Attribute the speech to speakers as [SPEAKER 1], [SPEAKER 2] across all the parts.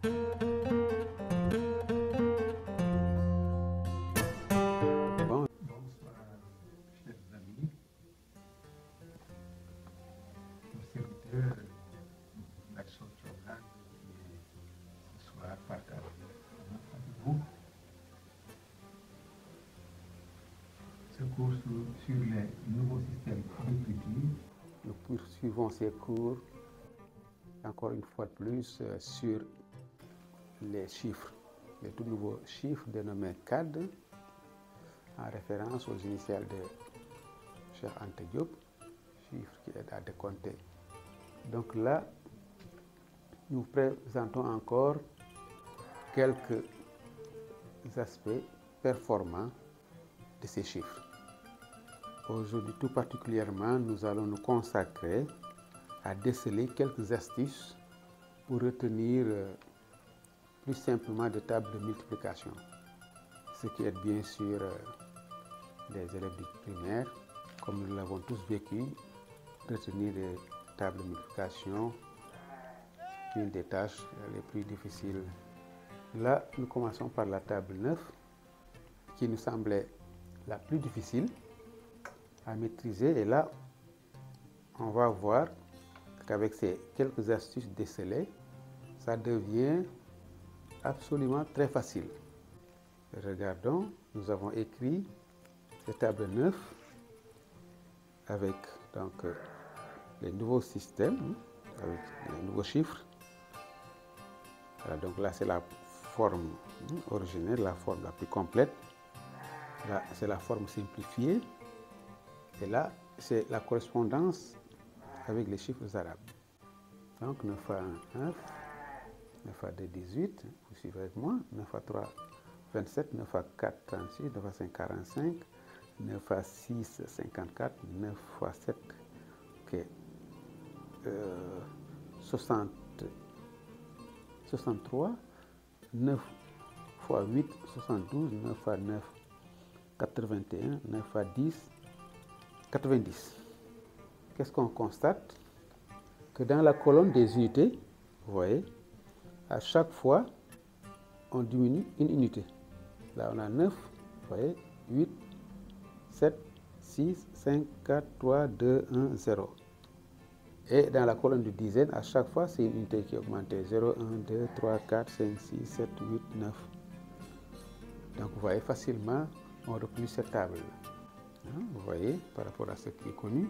[SPEAKER 1] Bonsoir, chers amis, serviteurs de l'action Choglan qui ce soir partage avec vous ce cours sur les nouveaux systèmes d'écriture. Nous poursuivons ces cours encore une fois de plus sur les chiffres, les tout nouveaux chiffres dénommés CAD, en référence aux initiales de Cheikh Anta Diop, chiffre qui est à décompter. Donc là, nous présentons encore quelques aspects performants de ces chiffres. Aujourd'hui, tout particulièrement, nous allons nous consacrer à déceler quelques astuces pour retenir plus simplement des tables de multiplication, ce qui est bien sûr des élèves du primaire, comme nous l'avons tous vécu. Retenir des tables de multiplication, une des tâches les plus difficiles. Là, nous commençons par la table 9, qui nous semblait la plus difficile à maîtriser. Et là, on va voir qu'avec ces quelques astuces décelées, ça devient absolument très facile. Regardons, nous avons écrit cette table 9 avec donc les nouveaux systèmes, avec les nouveaux chiffres. Voilà, donc là, c'est la forme originelle, la forme la plus complète. Là, c'est la forme simplifiée. Et là, c'est la correspondance avec les chiffres arabes. Donc 9 fois 1, 9. 9 fois 2, 18. Vous suivez avec moi. 9 fois 3, 27. 9 fois 4, 36. 9 fois 5, 45. 9 fois 6, 54. 9 fois 7, ok. 63. 9 fois 8, 72. 9 fois 9, 81. 9 fois 10, 90. Qu'est-ce qu'on constate? Que dans la colonne des unités, vous voyez, à chaque fois, on diminue une unité. Là, on a 9, vous voyez, 8, 7, 6, 5, 4, 3, 2, 1, 0. Et dans la colonne de dizaines, à chaque fois, c'est une unité qui augmente. 0, 1, 2, 3, 4, 5, 6, 7, 8, 9. Donc, vous voyez facilement, on replie cette table. Vous voyez, par rapport à ce qui est connu,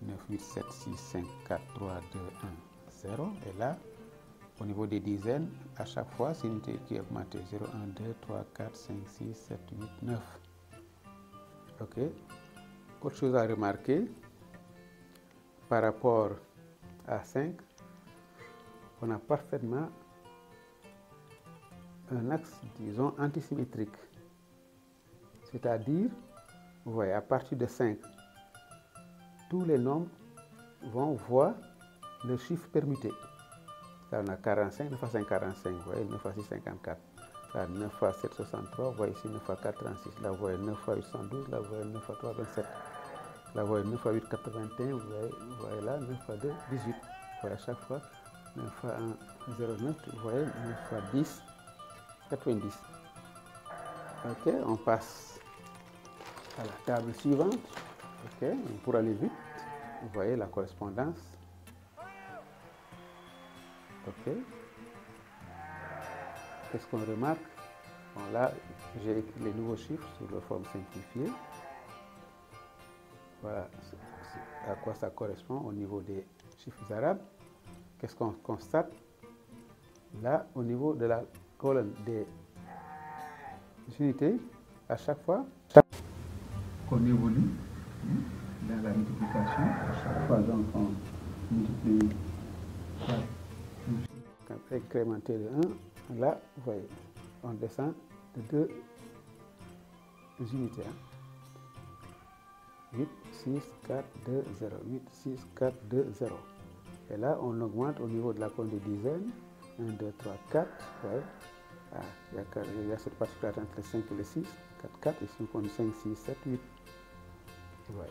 [SPEAKER 1] 9, 8, 7, 6, 5, 4, 3, 2, 1, 0. Et là, au niveau des dizaines, à chaque fois, c'est une unité qui augmente. 0, 1, 2, 3, 4, 5, 6, 7, 8, 9. OK. Autre chose à remarquer, par rapport à 5, on a parfaitement un axe, disons, antisymétrique. C'est-à-dire, vous voyez, à partir de 5, tous les nombres vont voir le chiffre permuté. Là, on a 45, 9 fois 5, 45, vous voyez, 9 fois 6, 54. Là, 9 fois 7, 63, vous voyez ici 9 fois 4, 36. Là, vous voyez 9 fois 8, 112. Là, vous voyez 9 fois 3, 27. Là, vous voyez 9 fois 8, 81. Vous voyez là, 9 fois 2, 18. Vous voyez à chaque fois 9 fois 1, 0, 9. Vous voyez 9 fois 10, 90. OK, on passe à la table suivante. OK, pour aller vite, vous voyez la correspondance. OK. Qu'est-ce qu'on remarque? Bon, là, j'ai écrit les nouveaux chiffres sur leur forme simplifiée. Voilà à quoi ça correspond au niveau des chiffres arabes. Qu'est-ce qu'on constate? Là, au niveau de la colonne des unités, à chaque fois qu'on évolue dans la multiplication, à chaque fois donc on multiplie incrémenté de 1, là, vous voyez, on descend de 2 unités. 8, 6, 4, 2, 0. 8, 6, 4, 2, 0. Et là, on augmente au niveau de la colonne des dizaines. 1, 2, 3, 4. Ouais. Ah, il y a cette particularité entre le 5 et le 6. 4, 4. Ici, on compte 5, 6, 7, 8. Vous voyez.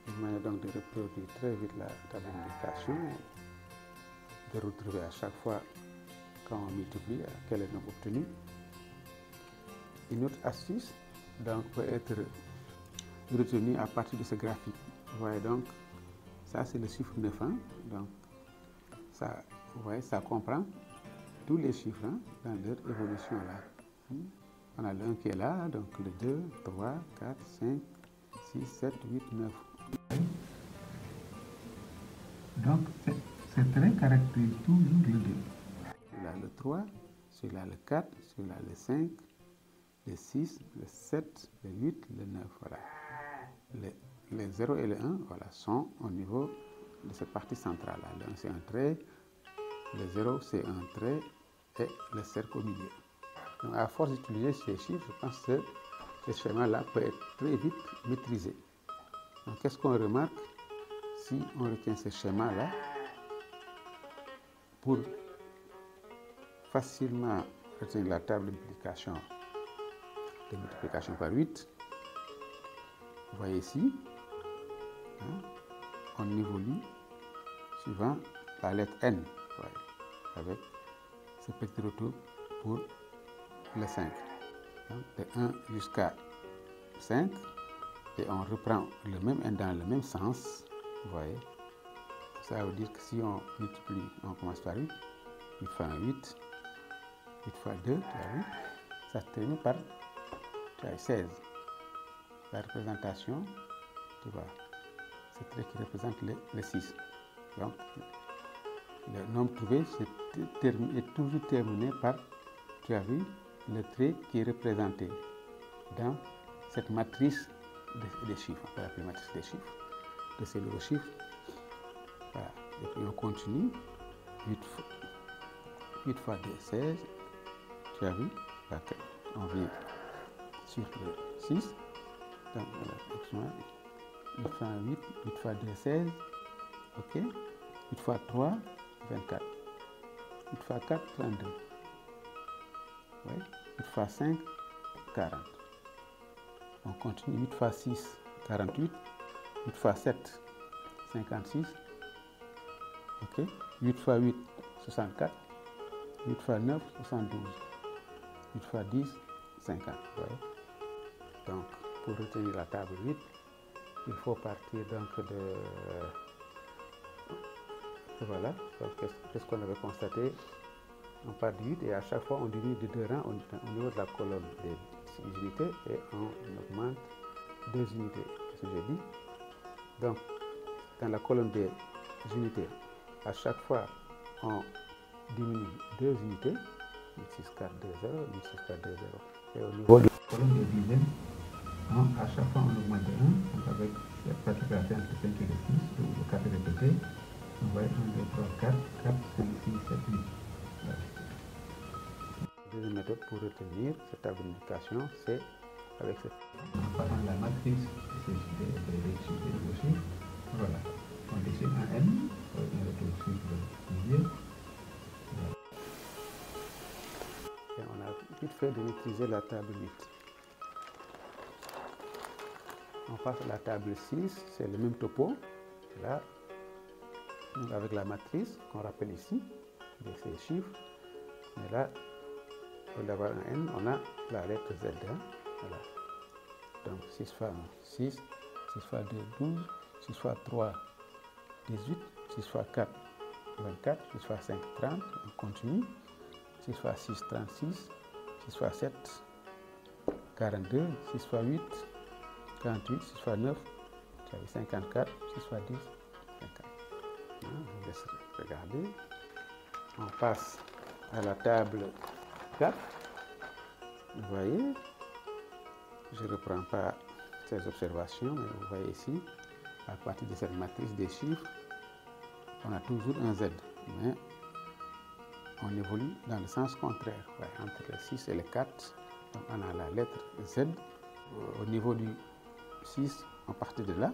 [SPEAKER 1] Une manière donc de reproduire très vite la table de multiplication. de retrouver à chaque fois quand on multiplie quel est le nombre obtenu. Une autre astuce donc, peut être retenue à partir de ce graphique. Vous voyez donc, ça c'est le chiffre 9. Hein? Donc, ça, vous voyez, ça comprend tous les chiffres hein, dans leur évolution là. On a le 1 qui est là, donc le 2, 3, 4, 5, 6, 7, 8, 9. Donc, ces traits caractérisent toujours le 2. Celui-là le 3, celui-là le 4, celui-là le 5, le 6, le 7, le 8, le 9. Voilà. Les 0 et le 1 voilà, sont au niveau de cette partie centrale. Le 1 c'est un trait, le 0 c'est un trait et le cercle au milieu. Donc, à force d'utiliser ces chiffres, je pense que ce schéma-là peut être très vite maîtrisé. Donc, qu'est-ce qu'on remarque si on retient ce schéma-là pour facilement retenir la table de multiplication par 8. Vous voyez ici, hein, on évolue suivant la lettre N, voyez, avec ce petit retour pour le 5. Donc, de 1 jusqu'à 5, et on reprend le même N dans le même sens, vous voyez. Ça veut dire que si on multiplie, on commence par 8, 8 fois 1, 8, 8 fois 2, tu as vu, ça se termine par 16. La représentation, tu vois, c'est le trait qui représente le 6. Donc, le nombre trouvé est toujours terminé par, tu as vu, le trait qui est représenté dans cette matrice des chiffres. On peut l'appeler matrice des chiffres, de ces nouveaux chiffres. Voilà. Et puis on continue. 8 fois 2, 16. Tu as vu? On vient sur le 6. Donc, voilà, 8 fois 8, 8 fois 2, 16. OK? 8 fois 3, 24. 8 fois 4, 32. Ouais. 8 fois 5, 40. On continue. 8 fois 6, 48. 8 fois 7, 56. OK? 8 fois 8, 64. 8 fois 9, 72. 8 fois 10, 50. Ouais. Donc, pour retenir la table 8, il faut partir donc de... Voilà, qu'est-ce qu'on avait constaté? On part de 8 et à chaque fois on diminue de 2 rangs au niveau de la colonne des unités et on augmente 2 unités. C'est ce que j'ai dit. Donc, dans la colonne des unités, à chaque fois on diminue 2 unités, 6, 4, 2, 0, 6, 4, 2, 0. Et au niveau de la colonne des dizaines, à chaque fois on augmente de 1, donc avec la particularité entre 5 et le 6, ou le 4 répété, on voit 1, 2, 3, 4, 4, 5, 6, 7, 8. Voilà. La deuxième méthode pour retenir cette table de multiplication, c'est avec cette... En partant de la matrice des chiffres, voilà. On dessine un M, on retrouve sur le milieu. Et on a vite fait de maîtriser la table 8. On passe à la table 6, c'est le même topo. Là, avec la matrice qu'on rappelle ici, de ces chiffres. Mais là, au lieu d'avoir un N, on a la lettre Z. Hein? Voilà. Donc 6 fois 1, 6, 6 fois 2, 12, 6 fois 3, 18, 6 fois 4, 24, 6 fois 5, 30. On continue. 6 fois 6, 36, 6 fois 7, 42, 6 fois 8, 48, 6 fois 9, 54, 6 fois 10, 50. Je vous laisse regarder. On passe à la table 4. Vous voyez, je ne reprends pas ces observations, mais vous voyez ici, à partir de cette matrice des chiffres, on a toujours un Z, mais on évolue dans le sens contraire. Ouais, entre le 6 et le 4, donc on a la lettre Z. Au niveau du 6, on partit de là.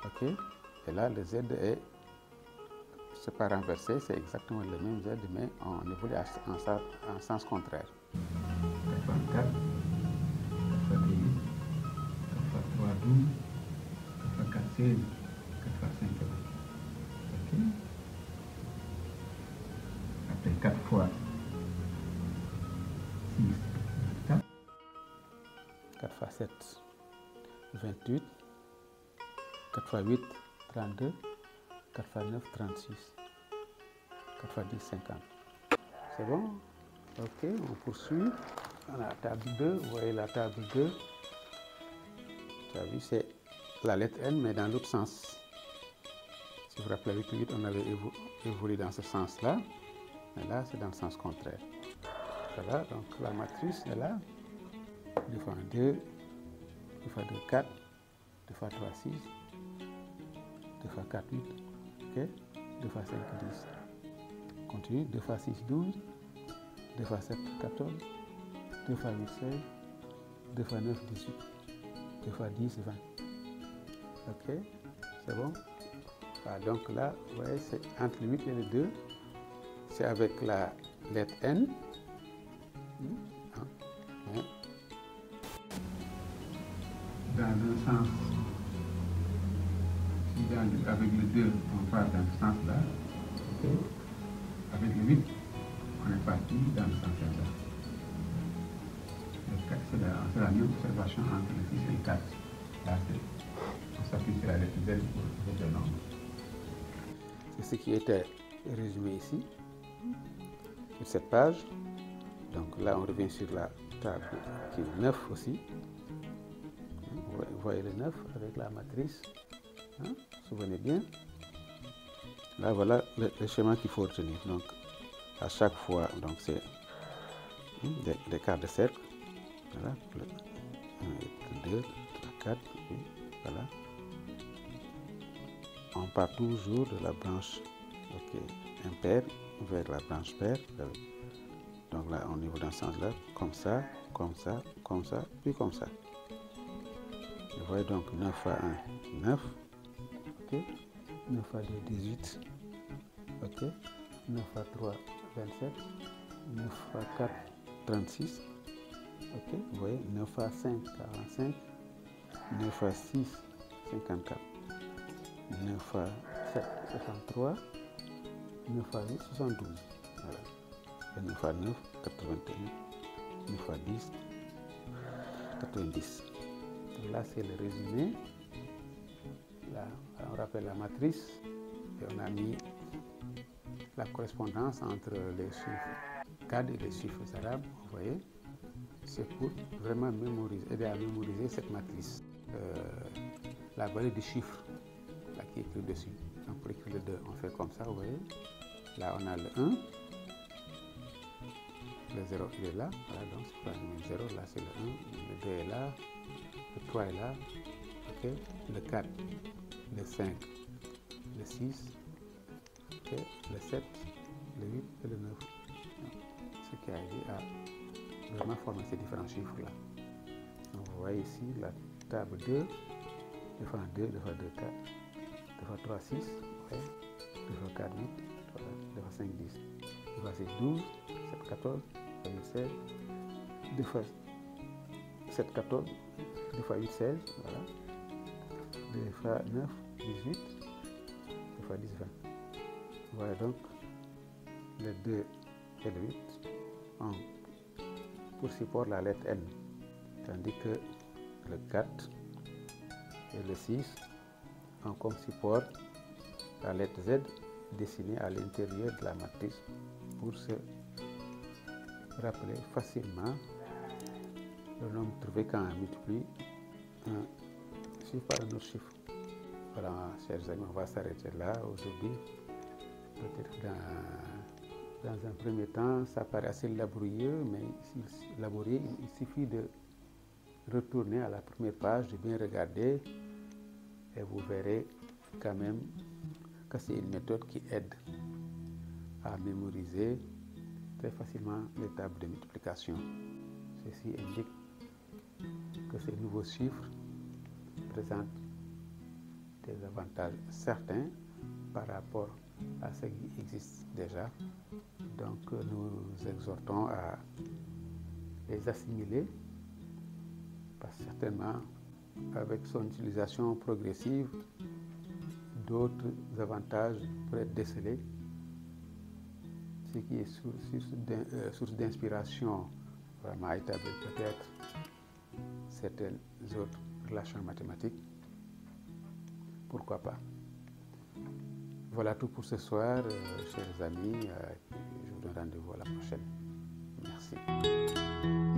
[SPEAKER 1] OK? Et là, le Z est, c'est pas renversé, c'est exactement le même Z, mais on évolue en sens contraire. 4 fois 4, 4 fois 8, 4 fois 3, 12, 4 fois 4, 16, 4 fois 5, 20. OK? fois 6, 4. 4 fois 7, 28. 4 fois 8, 32. 4 fois 9, 36. 4 fois 10, 50. C'est bon? Ok, on poursuit. On a la table 2. Vous voyez la table 2. Tu as vu, c'est la lettre N, mais dans l'autre sens. Si vous vous rappelez, avec le 8, on avait évolué dans ce sens-là. Mais là, c'est dans le sens contraire. Voilà, donc la matrice est là. 2 fois 2, 2 fois 2, 4. 2 fois 3, 6. 2 fois 4, 8. Ok? 2 fois 5, 10. On continue. 2 fois 6, 12. 2 fois 7, 14. 2 fois 8, 16. 2 fois 9, 18. 2 fois 10, 20. Ok? C'est bon? Ah, donc là, vous voyez, c'est entre le 8 et le 2. C'est avec la lettre N. Dans un sens, avec le 2, on part dans ce sens-là. Okay. Avec le 8, on est parti dans le sens là. Le 4, c'est la même observation entre le 6 et le 4. Là, on s'appuie sur la lettre Z pour le nombre. C'est ce qui était résumé ici, sur cette page. Donc là, on revient sur la table qui est 9 aussi. Vous voyez le 9 avec la matrice. Hein? Souvenez bien. Là, voilà le schéma qu'il faut retenir. Donc, à chaque fois, donc c'est des quarts de cercle. Voilà, le 1 et le 2, 3, 4, oui, voilà. On part toujours de la branche impaire vers la branche paire. Donc là, on est dans ce sens-là, comme ça, comme ça, comme ça, puis comme ça. Vous voyez donc 9 fois 1, 9. Ok. 9 fois 2, 18. Ok. 9 fois 3, 27. 9 fois 4, 36. Ok. Vous voyez, 9 fois 5, 45. 9 fois 6, 54. 9 fois 7, 63. 9 fois 8, 72. Voilà. Et 9 fois 9, 81. 9 fois 10, 90. Donc là, c'est le résumé. Là, on rappelle la matrice. Et on a mis la correspondance entre les chiffres CAD et les chiffres arabes. Vous voyez, c'est pour vraiment aider à mémoriser cette matrice. La valeur du chiffre là, qui est écrit dessus. Donc pour écrire le 2, on fait comme ça, vous voyez. Là, on a le 1. Le 0, il est là. Voilà, donc c'est pas le 0. Là, c'est le 1. Le 2 est là. Le 3 est là. Okay. Le 4, le 5, le 6, okay. Le 7, le 8 et le 9. Ce qui a aidé à vraiment former ces différents chiffres-là. Donc vous voyez ici la table 2. 2 fois 2, 2 fois 2, 4. 2 fois 3, 6. Ouais. 2 fois 4, 8. 2 fois 5, 10. 2 fois 6, 12. 7, 14. 2 fois 8, 16. 2 fois 7, 14. 2 fois 8, 16. Voilà. 2 fois 9, 18. 2 fois 10, 20. Voilà donc le 2 et le 8 ont pour support la lettre N. Tandis que le 4 et le 6 ont comme support la lettre Z dessinée à l'intérieur de la matrice pour se rappeler facilement le nombre trouvé quand on multiplie un chiffre par un autre chiffre. Voilà, chers amis, on va s'arrêter là aujourd'hui. Peut-être dans un premier temps, ça paraît assez laborieux, mais il suffit de retourner à la première page, de bien regarder, et vous verrez quand même que c'est une méthode qui aide à mémoriser très facilement les tables de multiplication. Ceci indique que ces nouveaux chiffres présentent des avantages certains par rapport à ce qui existe déjà. Donc nous exhortons à les assimiler, parce que certainement avec son utilisation progressive, d'autres avantages pourraient être décelés ce qui est source d'inspiration vraiment à établir peut-être certaines autres relations mathématiques. Pourquoi pas? Voilà tout pour ce soir, chers amis. Je vous donne rendez-vous à la prochaine. Merci.